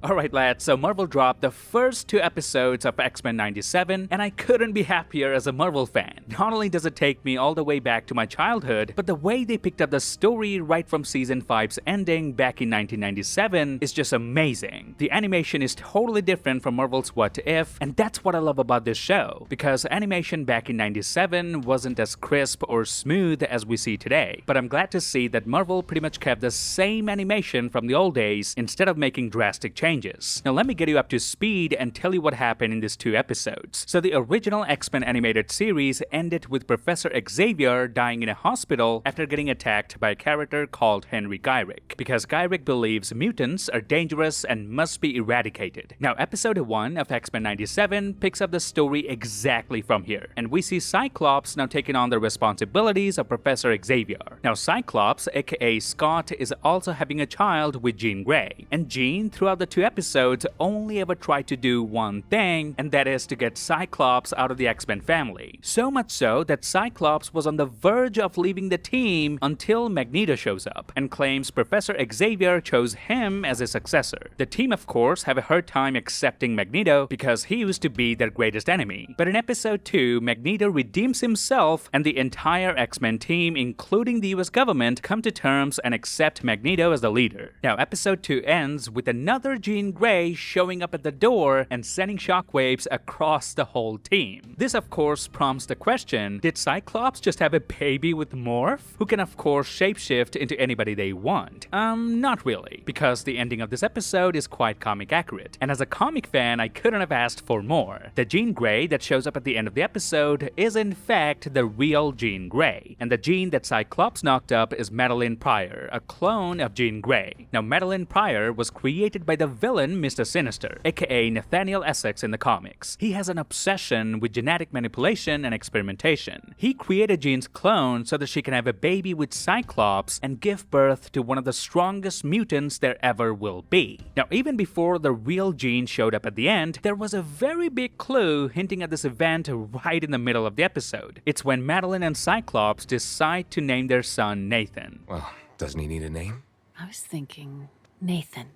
Alright lads, so Marvel dropped the first 2 episodes of X-Men 97, and I couldn't be happier as a Marvel fan. Not only does it take me all the way back to my childhood, but the way they picked up the story right from season 5's ending back in 1997 is just amazing. The animation is totally different from Marvel's What If, and that's what I love about this show, because animation back in 97 wasn't as crisp or smooth as we see today. But I'm glad to see that Marvel pretty much kept the same animation from the old days instead of making drastic changes. Now let me get you up to speed and tell you what happened in these 2 episodes. So the original X-Men animated series ended with Professor Xavier dying in a hospital after getting attacked by a character called Henry Gyrick, because Gyrick believes mutants are dangerous and must be eradicated. Now episode 1 of X-Men 97 picks up the story exactly from here, and we see Cyclops now taking on the responsibilities of Professor Xavier. Now Cyclops, aka Scott, is also having a child with Jean Grey, and Jean throughout the 2 episodes only ever tried to do one thing, and that is to get Cyclops out of the X-Men family. So much so that Cyclops was on the verge of leaving the team until Magneto shows up and claims Professor Xavier chose him as his successor. The team of course have a hard time accepting Magneto because he used to be their greatest enemy. But in episode 2, Magneto redeems himself and the entire X-Men team, including the US government, come to terms and accept Magneto as the leader. Now episode 2 ends with another Jean Grey showing up at the door and sending shockwaves across the whole team. This of course prompts the question, did Cyclops just have a baby with Morph, who can of course shapeshift into anybody they want? Not really, because the ending of this episode is quite comic accurate, and as a comic fan I couldn't have asked for more. The Jean Grey that shows up at the end of the episode is in fact the real Jean Grey, and the Jean that Cyclops knocked up is Madeline Pryor, a clone of Jean Grey. Now Madeline Pryor was created by the villain Mr. Sinister, aka Nathaniel Essex in the comics. He has an obsession with genetic manipulation and experimentation. He created Jean's clone so that she can have a baby with Cyclops and give birth to one of the strongest mutants there ever will be. Now even before the real Jean showed up at the end, there was a very big clue hinting at this event right in the middle of the episode. It's when Madeline and Cyclops decide to name their son Nathan. Well, doesn't he need a name? I was thinking Nathan.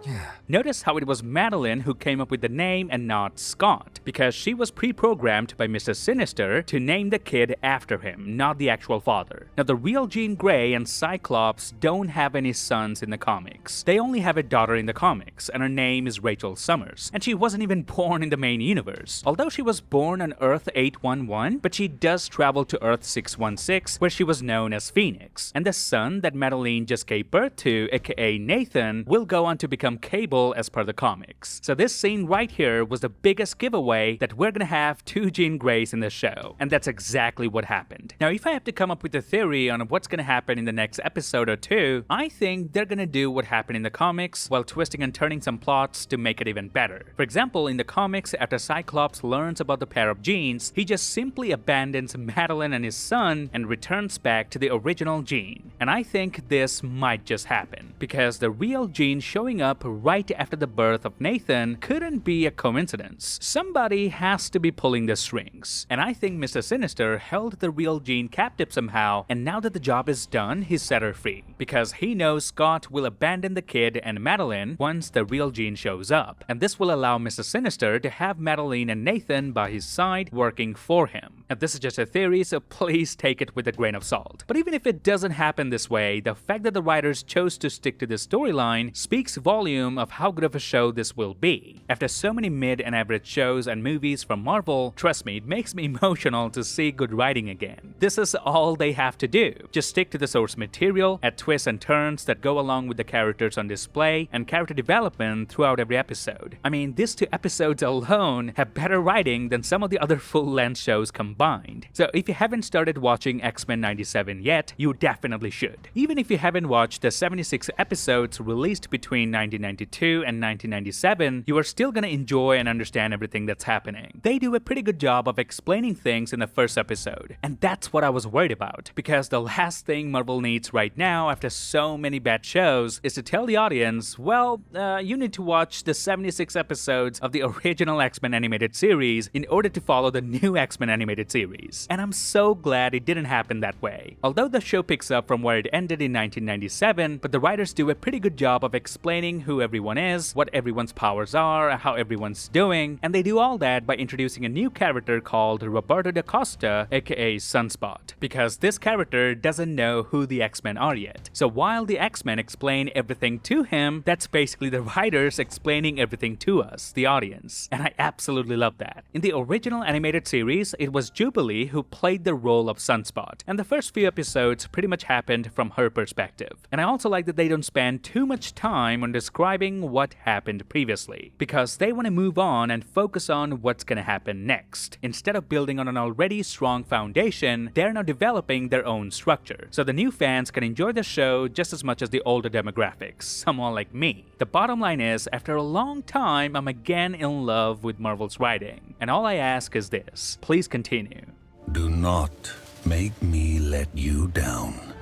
Yeah. Notice how it was Madeline who came up with the name and not Scott, because she was pre-programmed by Mr. Sinister to name the kid after him, not the actual father. Now the real Jean Grey and Cyclops don't have any sons in the comics. They only have a daughter in the comics, and her name is Rachel Summers, and she wasn't even born in the main universe. Although she was born on Earth 811, but she does travel to Earth 616, where she was known as Phoenix. And the son that Madeline just gave birth to, aka Nathan, will go on to become Cable as per the comics. So this scene right here was the biggest giveaway that we're gonna have 2 Jean Greys in the show, and that's exactly what happened. Now if I have to come up with a theory on what's gonna happen in the next episode or 2, I think they're gonna do what happened in the comics while twisting and turning some plots to make it even better. For example, in the comics, after Cyclops learns about the pair of genes, he just simply abandons Madeline and his son and returns back to the original Jean. And I think this might just happen, because the real Jean showing up right after the birth of Nathan couldn't be a coincidence. Somebody has to be pulling the strings, and I think Mr. Sinister held the real Jean captive somehow, and now that the job is done, he set her free, because he knows Scott will abandon the kid and Madeline once the real Jean shows up, and this will allow Mr. Sinister to have Madeline and Nathan by his side working for him. And this is just a theory, so please take it with a grain of salt. But even if it doesn't happen this way, the fact that the writers chose to stick to this storyline speaks volumes of how good of a show this will be. After so many mid and average shows and movies from Marvel, trust me, it makes me emotional to see good writing again. This is all they have to do. Just stick to the source material, add twists and turns that go along with the characters on display, and character development throughout every episode. I mean, these 2 episodes alone have better writing than some of the other full-length shows combined. So if you haven't started watching X-Men 97 yet, you definitely should. Even if you haven't watched the 76 episodes released between 1992 and 1997, you are still gonna enjoy and understand everything that's happening. They do a pretty good job of explaining things in the first episode, and that's what I was worried about, because the last thing Marvel needs right now after so many bad shows is to tell the audience, well, you need to watch the 76 episodes of the original X-Men animated series in order to follow the new X-Men animated animated series. And I'm so glad it didn't happen that way. Although the show picks up from where it ended in 1997, but the writers do a pretty good job of explaining who everyone is, what everyone's powers are, how everyone's doing, and they do all that by introducing a new character called Roberto da Costa, aka Sunspot, because this character doesn't know who the X-Men are yet. So while the X-Men explain everything to him, that's basically the writers explaining everything to us, the audience, and I absolutely love that. In the original animated series, it was Jubilee who played the role of Sunspot, and the first few episodes pretty much happened from her perspective. And I also like that they don't spend too much time on describing what happened previously, because they want to move on and focus on what's gonna happen next. Instead of building on an already strong foundation, they're now developing their own structure, so the new fans can enjoy the show just as much as the older demographics, someone like me. The bottom line is, after a long time, I'm again in love with Marvel's writing, and all I ask is this: please continue. Do not make me let you down.